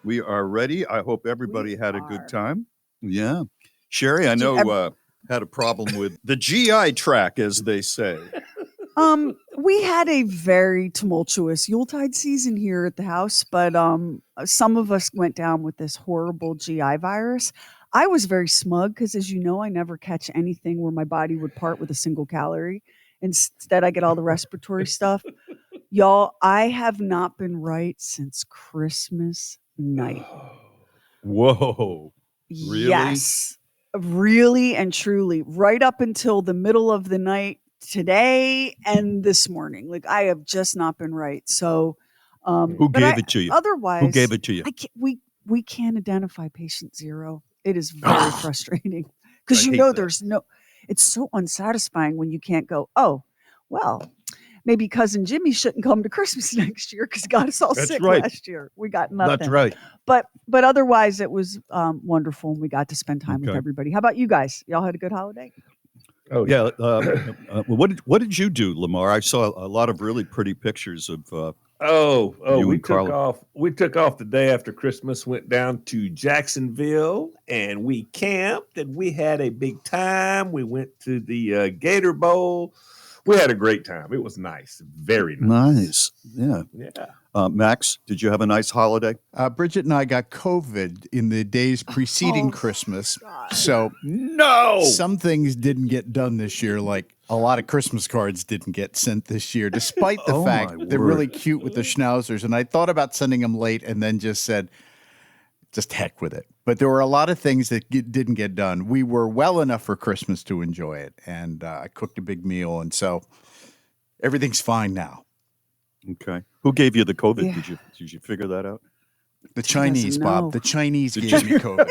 We are ready. I hope We everybody had a good are. time. Yeah. Sherry, I Did know had a problem with the GI track, as they say. We had a very tumultuous Yuletide season here at the house, but some of us went down with this horrible GI virus. I was very smug because, as you know, I never catch anything where my body would part with a single calorie. Instead, I get all the respiratory stuff. Y'all, I have not been right since Christmas night. Whoa. Really? Yes, really and truly, right up until the middle of the night today and this morning. Like, I have just not been right. So, Who but gave it to you? Who otherwise, gave it to you? I can't, we can't identify patient zero. It is very frustrating because I hate that. there's no. It's so unsatisfying when you can't go. Oh, well, maybe cousin Jimmy shouldn't come to Christmas next year because he got us all That's sick right. last year. We got nothing. That's right. But otherwise, it was wonderful, and we got to spend time with Okay. everybody. How about you guys? Y'all had a good holiday? Oh Yeah. What did you do, Lamar? I saw a lot of really pretty pictures of you we and took Carla. off. We took off the day after Christmas, went down to Jacksonville, and we camped, and we had a big time. We went to the Gator Bowl. We had a great time. It was nice, very nice. Nice. Yeah. Yeah. Max, did you have a nice holiday? Bridget and I got COVID in the days preceding Oh, Christmas. God. So No. some things didn't get done this year, like a lot of Christmas cards didn't get sent this year, despite the Oh, fact my they're word. really cute with the schnauzers. And I thought about sending them late and then just said, just heck with it. But there were a lot of things that didn't get done. We were well enough for Christmas to enjoy it. And I cooked a big meal. And so everything's fine now. Okay. Who gave you the COVID? Yeah. Did you figure that out? The She doesn't Chinese, know. Bob. The Chinese Did gave me COVID.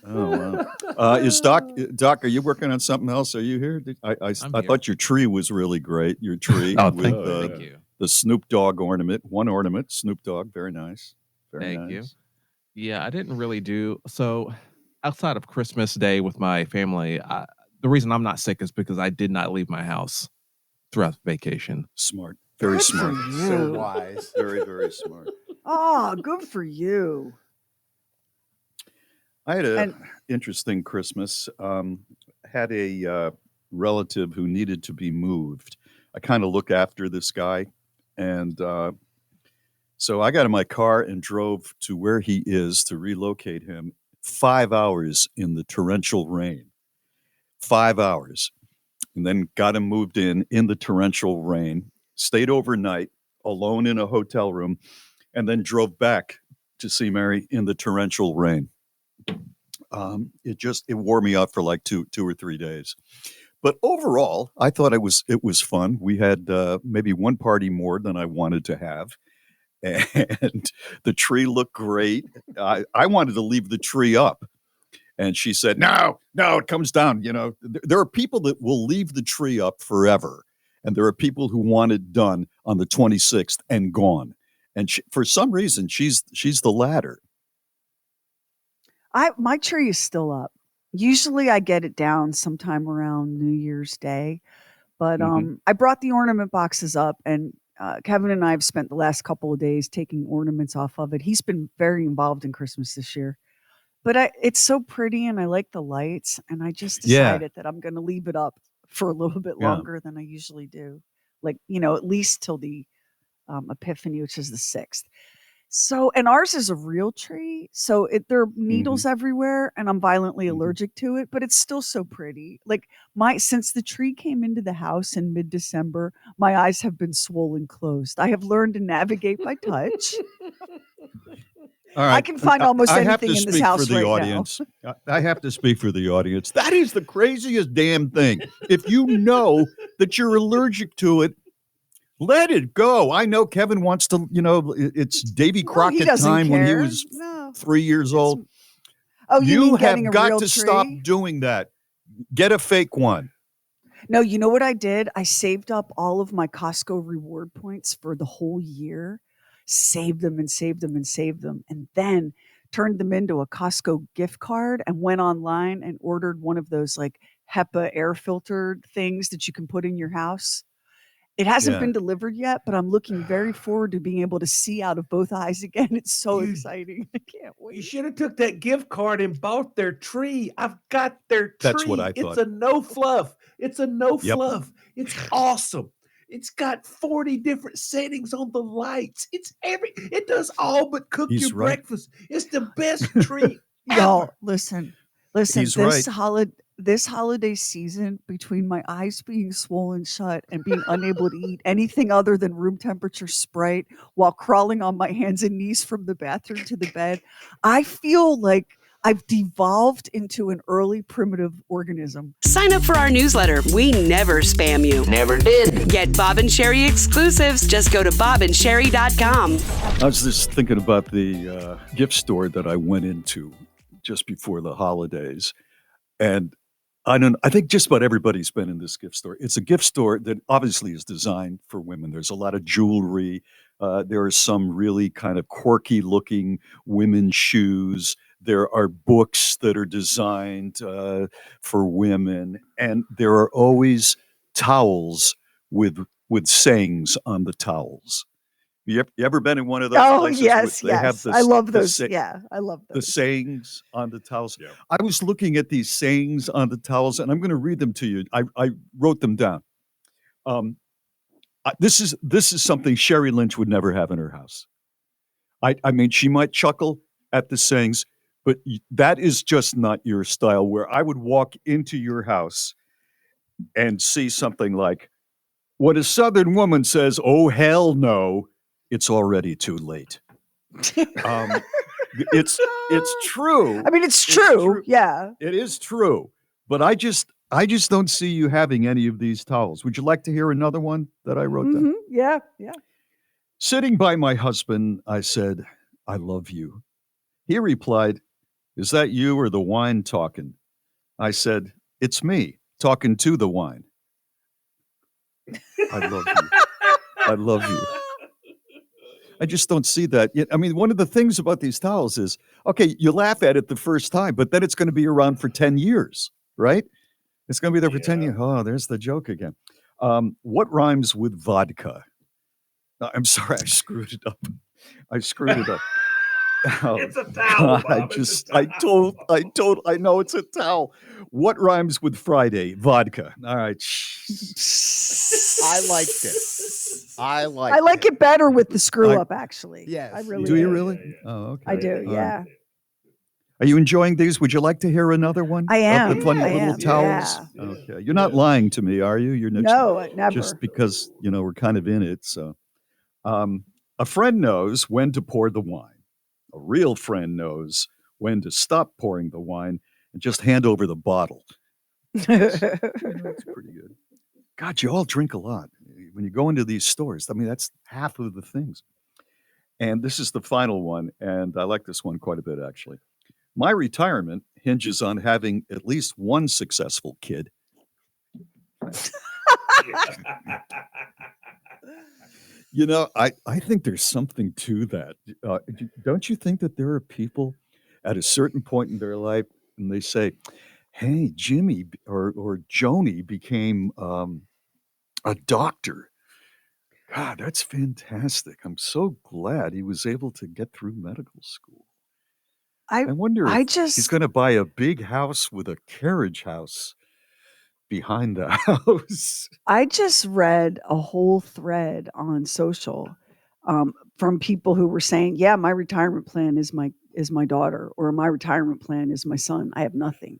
Oh wow. Is Doc? Are you working on something else? Are you here? I I'm here. thought your tree was really great. Your tree Oh, with thank you. the Snoop Dogg ornament. One ornament, Snoop Dogg. Very nice. Very Thank you. nice. Yeah, I didn't really do so outside of Christmas Day with my family. The reason I'm not sick is because I did not leave my house throughout vacation. Smart. Very Good for smart. you. So wise. Very, very smart. Oh, good for you. I had an And interesting Christmas. Had a relative who needed to be moved. I kind of look after this guy, and so I got in my car and drove to where he is to relocate him. 5 hours in the torrential rain. 5 hours, and then got him moved in the torrential rain. Stayed overnight alone in a hotel room, and then drove back to see Mary in the torrential rain. It wore me out for like two or 3 days. But overall, I thought it was fun. We had maybe one party more than I wanted to have, and the tree looked great. I wanted to leave the tree up, and she said, "No, it comes down." There are people that will leave the tree up forever, and there are people who want it done on the 26th and gone. And for some reason, she's the latter. my tree is still up. Usually, I get it down sometime around New Year's Day, but Mhm. I brought the ornament boxes up, and Kevin and I have spent the last couple of days taking ornaments off of it. He's been very involved in Christmas this year. But it's so pretty, and I like the lights, and I just Yeah, decided that I'm gonna leave it up for a little bit yeah. longer than I usually do. Like, at least till the, Epiphany, which is the 6th. So and ours is a real tree, so there are hmm needles everywhere, and I'm violently hmm allergic to it, but it's still so pretty. Like, since the tree came into the house in mid-December, my eyes have been swollen closed. I have learned to navigate by touch. All I right. can find almost I have anything to in this speak for house the right now. audience. I have to speak for the audience. That is the craziest damn thing. If you know that you're allergic to it, let it go. I know Kevin wants to, it's Davy No, he Crockett doesn't time when he care. was No. 3 years It's old. Oh, you mean You getting have a got real to stop tree? doing that. Get a fake one. No, you know what I did? I saved up all of my Costco reward points for the whole year, saved them and saved them and saved them, and then turned them into a Costco gift card and went online and ordered one of those like HEPA air filtered things that you can put in your house. It hasn't Yeah. been delivered yet, but I'm looking very forward to being able to see out of both eyes again. It's so You- exciting. I can't You wait. should have took that gift card and bought their tree. I've got their tree. That's what I It's thought. a no fluff. It's a no Yep. fluff. It's awesome. It's got 40 different settings on the lights. It does all but cook He's your right. breakfast. It's the best tree Y'all, ever. listen. He's right. This holiday season, between my eyes being swollen shut and being unable to eat anything other than room temperature Sprite while crawling on my hands and knees from the bathroom to the bed, I feel like I've devolved into an early primitive organism. Sign up for our newsletter. We never spam you. Never did. Get Bob and Sheri exclusives. Just go to bobandsheri.com. I was just thinking about the gift store that I went into just before the holidays, and I think just about everybody's been in this gift store. It's a gift store that obviously is designed for women. There's a lot of jewelry. There are some really kind of quirky looking women's shoes. There are books that are designed for women, and there are always towels with sayings on the towels. You ever been in one of those Oh, places? yes, They have yes. I love the those. say- Yeah, I love the those. sayings on the towels. Yeah. I was looking at these sayings on the towels, and I'm going to read them to you. I wrote them down. This is something Sheri Lynch would never have in her house. I mean, she might chuckle at the sayings, but that is just not your style. Where I would walk into your house and see something like, "When a Southern woman says, 'Oh hell no,' it's already too late." It's true. I mean, it's It's true. true. Yeah. It is true, but I just don't see you having any of these towels. Would you like to hear another one that I wrote down? Yeah. Yeah. Sitting by my husband, I said, "I love you." He replied, "Is that you or the wine talking?" I said, "It's me talking to the wine." I love you. I love you. I just don't see that. I mean, one of the things about these towels is, okay, you laugh at it the first time, but then it's going to be around for 10 years, right? It's going to be there for 10 years. Oh, there's the joke again. What rhymes with vodka? I'm sorry, I screwed it up. I screwed it up. Oh, It's a towel, God, Bob. It's a towel. I know it's a towel. What rhymes with Friday? Vodka. All right. I liked it. I like it better with the screw up, actually. Yes. I really Do you do. really? yeah. Oh, okay. I do. All right. Yeah. Are you enjoying these? Would you like to hear another one? I Of am. the funny I little am, towels? yeah. Okay. You're not lying to me, are you? You're No, never. just because, we're kind of in it. So, a friend knows when to pour the wine. A real friend knows when to stop pouring the wine and just hand over the bottle. That's pretty good. God, you all drink a lot. When you go into these stores, I mean, that's half of the things. And this is the final one, and I like this one quite a bit, actually. My retirement hinges on having at least one successful kid. I think there's something to that. Don't you think that there are people at a certain point in their life and they say, "Hey, Jimmy or Joni became a doctor. God, that's fantastic. I'm so glad he was able to get through medical school." I wonder I if he's just going to buy a big house with a carriage house behind the house. I just read a whole thread on social from people who were saying, "Yeah, my retirement plan is my daughter, or my retirement plan is my son. I have nothing."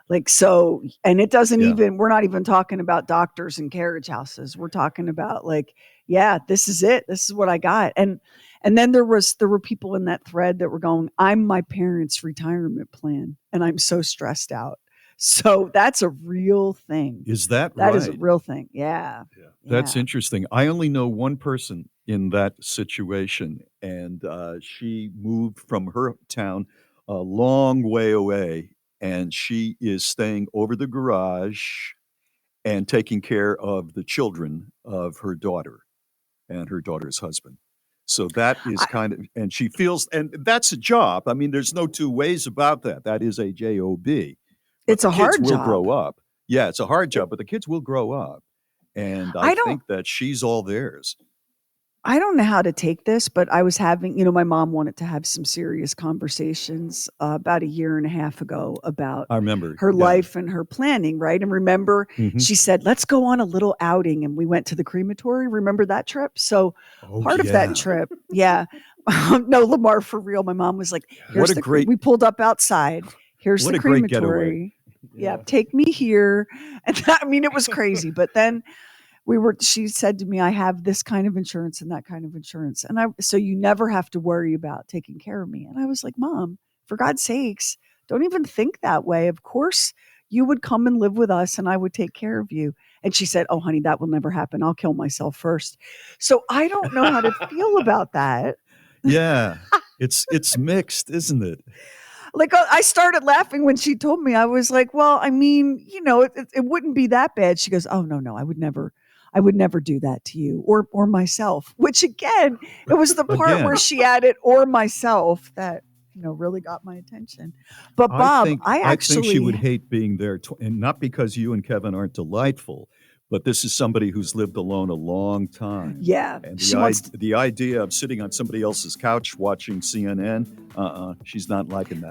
Like, so, and it doesn't Yeah. even, we're not even talking about doctors and carriage houses. We're talking about like, yeah, this is it. This is what I got. And then there were people in that thread that were going, "I'm my parents' retirement plan and I'm so stressed out." So that's a real thing. Is that That right? is a real thing. Yeah. That's Yeah. interesting. I only know one person in that situation, and she moved from her town a long way away, and she is staying over the garage and taking care of the children of her daughter and her daughter's husband. So that is I, kind of, and she feels, and that's a job. I mean, there's no two ways about that. That is a job. But it's the a kids hard will job. grow up. Yeah, it's a hard job, but the kids will grow up. And I I don't think that she's all theirs. I don't know how to take this, but I was having, my mom wanted to have some serious conversations about a year and a half ago about I remember. her Yeah. life and her planning, right? And remember, Mhm. she said, let's go on a little outing. And we went to the crematory. Remember that trip? So Oh, part of yeah. that trip, yeah. No, Lamar, for real. My mom was like, What a great, we pulled up outside. Here's what the a great getaway. crematory. Yeah, take me here. And I mean, it was crazy. But then she said to me, I have this kind of insurance and that kind of insurance. And so you never have to worry about taking care of me. And I was like, Mom, for God's sakes, don't even think that way. Of course, you would come and live with us and I would take care of you. And she said, oh, honey, that will never happen. I'll kill myself first. So I don't know how to feel about that. Yeah. It's mixed, isn't it? Like, I started laughing when she told me. I was like, well, I mean, it wouldn't be that bad. She goes, oh, no, I would never do that to you or myself, which again, it was the part Again. where she added or myself that, really got my attention. But Bob, I think she would hate being there, and not because you and Kevin aren't delightful, but this is somebody who's lived alone a long time. Yeah. And She wants the idea of sitting on somebody else's couch watching CNN, she's not liking that.